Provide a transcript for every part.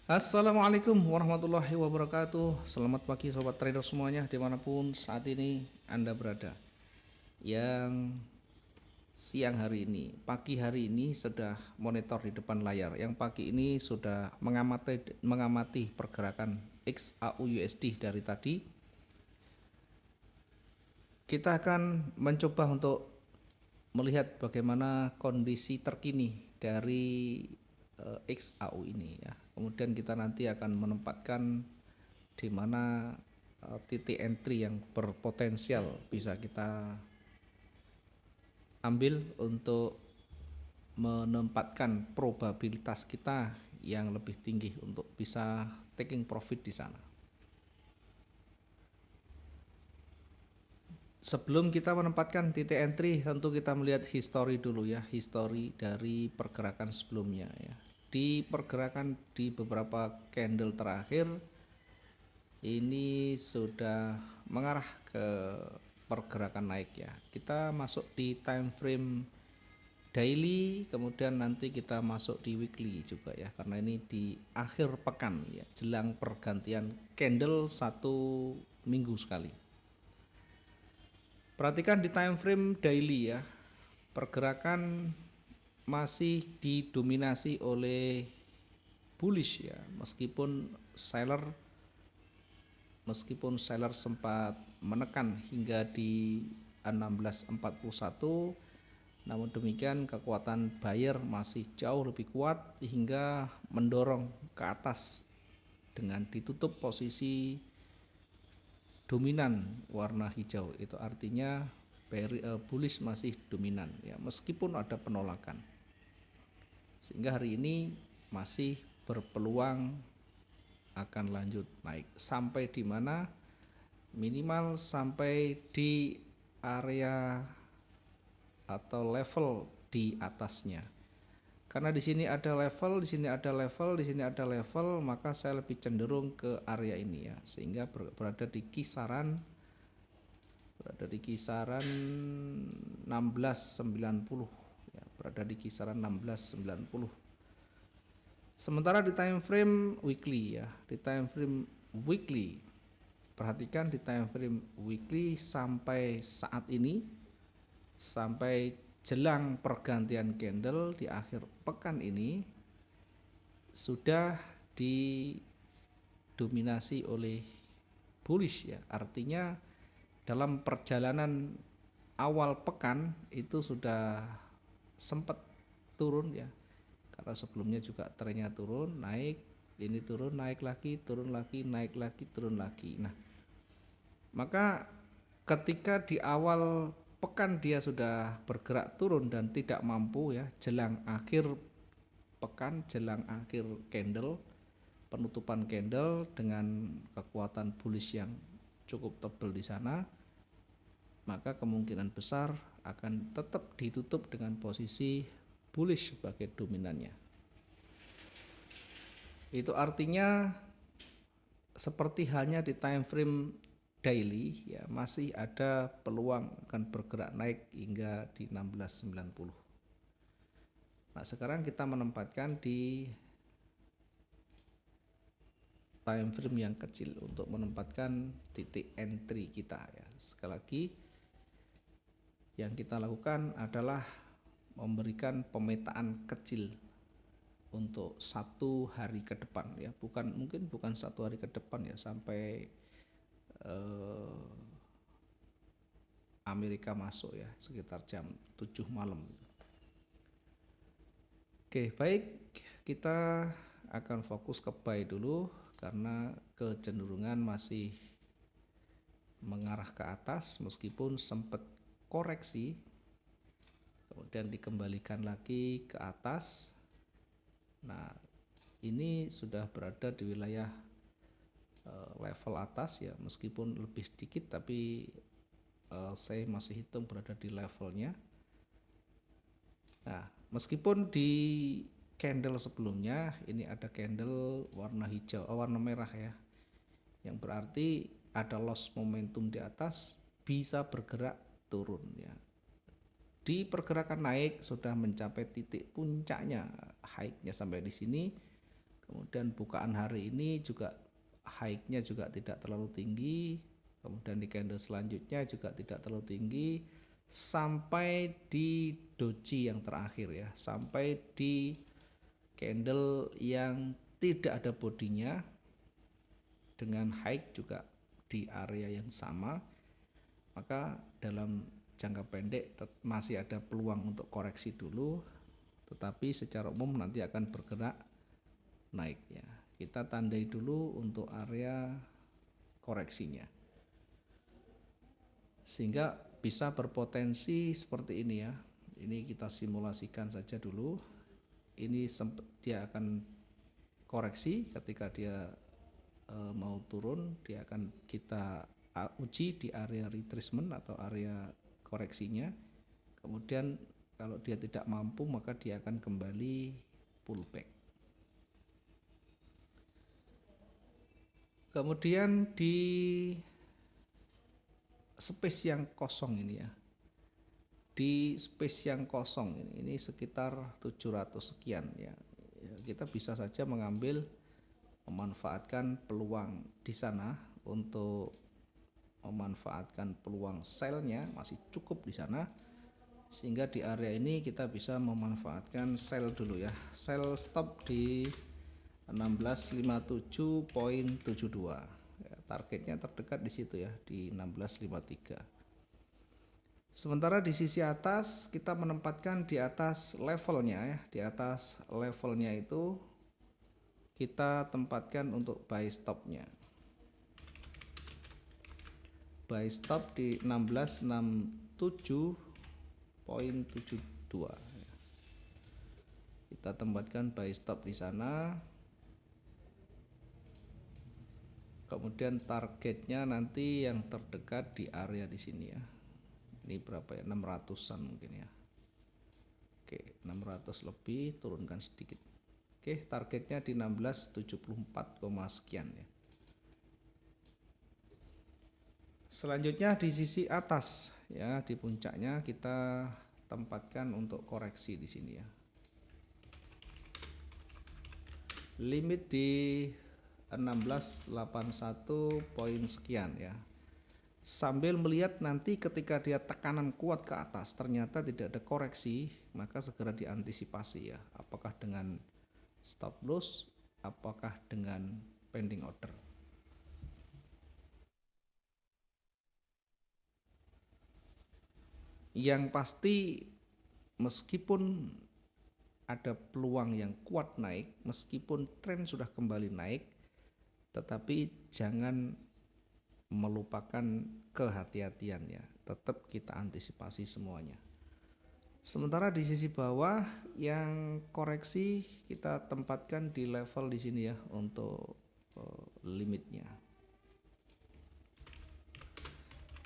Assalamualaikum warahmatullahi wabarakatuh. Selamat pagi sobat trader semuanya dimanapun saat ini Anda berada. Yang siang hari ini, pagi hari ini sudah monitor di depan layar. Yang pagi ini sudah mengamati pergerakan XAU USD dari tadi. Kita akan mencoba untuk melihat bagaimana kondisi terkini dari XAU ini ya. Kemudian kita nanti akan menempatkan di mana titik entry yang berpotensial bisa kita ambil untuk menempatkan probabilitas kita yang lebih tinggi untuk bisa taking profit di sana. Sebelum kita menempatkan titik entry, tentu kita melihat history dulu ya, history dari pergerakan sebelumnya ya. Di pergerakan di beberapa candle terakhir ini sudah mengarah ke pergerakan naik ya. Kita masuk di time frame daily, kemudian nanti kita masuk di weekly juga ya, karena ini di akhir pekan ya, jelang pergantian candle 1 minggu sekali. Perhatikan di time frame daily ya, pergerakan masih didominasi oleh bullish ya, meskipun seller sempat menekan hingga di 1641, namun demikian kekuatan buyer masih jauh lebih kuat hingga mendorong ke atas dengan ditutup posisi dominan warna hijau. Itu artinya bullish masih dominan ya, meskipun ada penolakan, sehingga hari ini masih berpeluang akan lanjut naik sampai di mana, minimal sampai di area atau level di atasnya. Karena di sini ada level, di sini ada level, di sini ada level, maka saya lebih cenderung ke area ini ya, sehingga berada di kisaran 1690 ya, berada di kisaran 1690. Sementara di time frame weekly ya, di time frame weekly, perhatikan di time frame weekly sampai saat ini, sampai jelang pergantian candle di akhir pekan ini, sudah didominasi oleh bullish ya. Artinya dalam perjalanan awal pekan itu sudah sempat turun ya, karena sebelumnya juga trennya turun, naik, ini turun, naik lagi, turun lagi, naik lagi, turun lagi. Nah, maka ketika di awal pekan dia sudah bergerak turun dan tidak mampu ya, jelang akhir pekan, jelang akhir candle, penutupan candle dengan kekuatan bullish yang cukup tebal di sana, maka kemungkinan besar akan tetap ditutup dengan posisi bullish sebagai dominannya. Itu artinya seperti halnya di time frame daily ya, masih ada peluang akan bergerak naik hingga di 1690. Nah, sekarang kita menempatkan di time frame yang kecil untuk menempatkan titik entry kita ya. Sekali lagi, yang kita lakukan adalah memberikan pemetaan kecil untuk 1 hari ke depan ya, bukan 1 hari ke depan ya, sampai Amerika masuk ya, sekitar jam 7 malam. Oke, baik, kita akan fokus ke buy dulu karena kecenderungan masih mengarah ke atas meskipun sempat koreksi, kemudian dikembalikan lagi ke atas. Nah, ini sudah berada di wilayah level atas ya, meskipun lebih sedikit tapi saya masih hitung berada di levelnya. Nah, meskipun di candle sebelumnya ini ada candle warna hijau, warna merah ya, yang berarti ada loss momentum di atas, bisa bergerak turun ya. Di pergerakan naik sudah mencapai titik puncaknya, high-nya sampai di sini, Kemudian bukaan hari ini juga high-nya juga tidak terlalu tinggi, kemudian di candle selanjutnya juga tidak terlalu tinggi, sampai di doji yang terakhir ya, sampai di candle yang tidak ada bodinya dengan high juga di area yang sama, maka dalam jangka pendek masih ada peluang untuk koreksi dulu, tetapi secara umum nanti akan bergerak naik ya. Kita tandai dulu untuk area koreksinya, sehingga bisa berpotensi seperti ini ya. Ini kita simulasikan saja dulu. Ini dia akan koreksi. Ketika dia mau turun, dia akan kita uji di area retracement atau area koreksinya. Kemudian kalau dia tidak mampu, maka dia akan kembali pullback. Kemudian di space yang kosong ini ya, di space yang kosong ini sekitar 700 sekian ya, kita bisa saja mengambil, memanfaatkan peluang di sana untuk memanfaatkan peluang sell-nya masih cukup di sana, sehingga di area ini kita bisa memanfaatkan sell dulu ya. Sell stop di 1657.72 ya, targetnya terdekat di situ ya, di 1653. Sementara di sisi atas kita menempatkan di atas levelnya ya, di atas levelnya itu kita tempatkan untuk buy stopnya. Buy stop di 1667.72. Kita tempatkan buy stop di sana. Kemudian targetnya nanti yang terdekat di area di sini ya. Ini berapa ya? 600-an mungkin ya. Oke, 600 lebih, turunkan sedikit. Oke, targetnya di 1674, sekian ya. Selanjutnya di sisi atas ya, di puncaknya kita tempatkan untuk koreksi di sini ya. Limit di 1681 poin sekian ya. Sambil melihat nanti ketika dia tekanan kuat ke atas ternyata tidak ada koreksi, maka segera diantisipasi ya. Apakah dengan stop loss, apakah dengan pending order. Yang pasti meskipun ada peluang yang kuat naik, meskipun tren sudah kembali naik, tetapi jangan melupakan kehati-hatian ya. Tetap kita antisipasi semuanya. Sementara di sisi bawah yang koreksi kita tempatkan di level di sini ya untuk limitnya.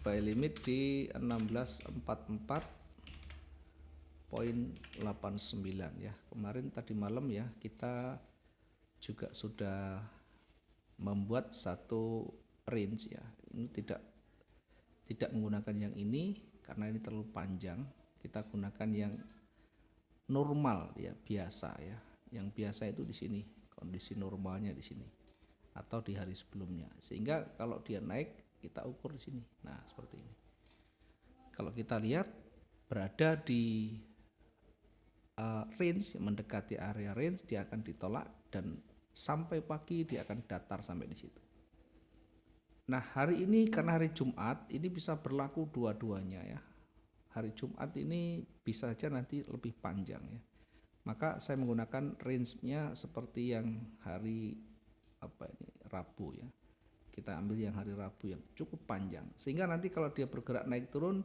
Buy limit di 1644.89 ya. Kemarin tadi malam ya kita juga sudah membuat satu range ya. Ini tidak menggunakan yang ini karena ini terlalu panjang. Kita gunakan yang normal ya, biasa ya. Yang biasa itu di sini, kondisi normalnya di sini atau di hari sebelumnya. Sehingga kalau dia naik kita ukur di sini. Nah, seperti ini. Kalau kita lihat berada di range, mendekati area range, dia akan ditolak dan sampai pagi dia akan datar sampai di situ. Nah, hari ini karena hari Jumat ini bisa berlaku dua-duanya ya. Hari Jumat ini bisa saja nanti lebih panjang ya. Maka saya menggunakan range-nya seperti yang hari Rabu ya. Kita ambil yang hari Rabu yang cukup panjang. Sehingga nanti kalau dia bergerak naik turun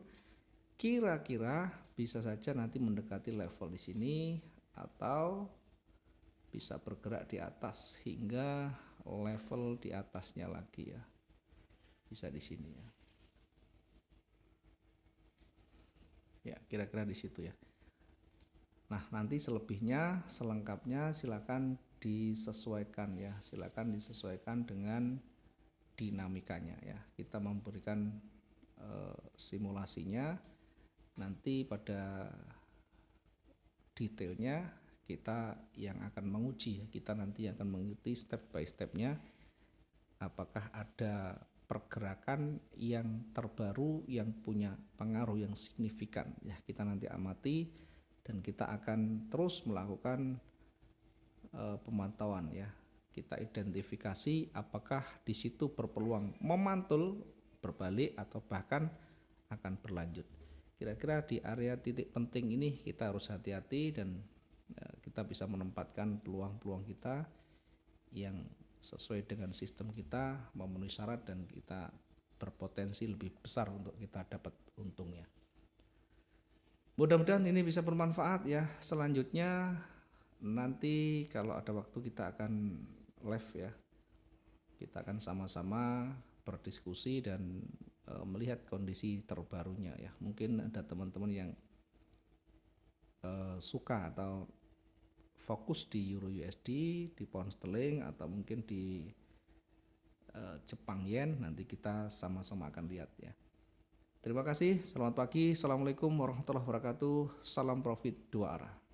kira-kira bisa saja nanti mendekati level di sini atau bisa bergerak di atas hingga level di atasnya lagi ya. Bisa di sini ya. Ya, kira-kira di situ ya. Nah, nanti selengkapnya silakan disesuaikan ya. Silakan disesuaikan dengan dinamikanya ya. Kita memberikan simulasinya, nanti pada detailnya kita yang akan menguji ya. Kita nanti akan mengikuti step by stepnya, apakah ada pergerakan yang terbaru yang punya pengaruh yang signifikan ya. Kita nanti amati dan kita akan terus melakukan pemantauan ya. Kita identifikasi apakah di situ berpeluang memantul, berbalik, atau bahkan akan berlanjut. Kira-kira di area titik penting ini kita harus hati-hati dan kita bisa menempatkan peluang-peluang kita yang sesuai dengan sistem kita, memenuhi syarat, dan kita berpotensi lebih besar untuk kita dapat untungnya. Mudah-mudahan ini bisa bermanfaat ya. Selanjutnya nanti kalau ada waktu kita akan live ya. Kita akan sama-sama berdiskusi dan melihat kondisi terbarunya ya. Mungkin ada teman-teman yang suka atau fokus di Euro USD, di Pound Sterling, atau mungkin di Jepang Yen. Nanti kita sama-sama akan lihat ya. Terima kasih, selamat pagi, assalamualaikum warahmatullahi wabarakatuh, salam profit dua arah.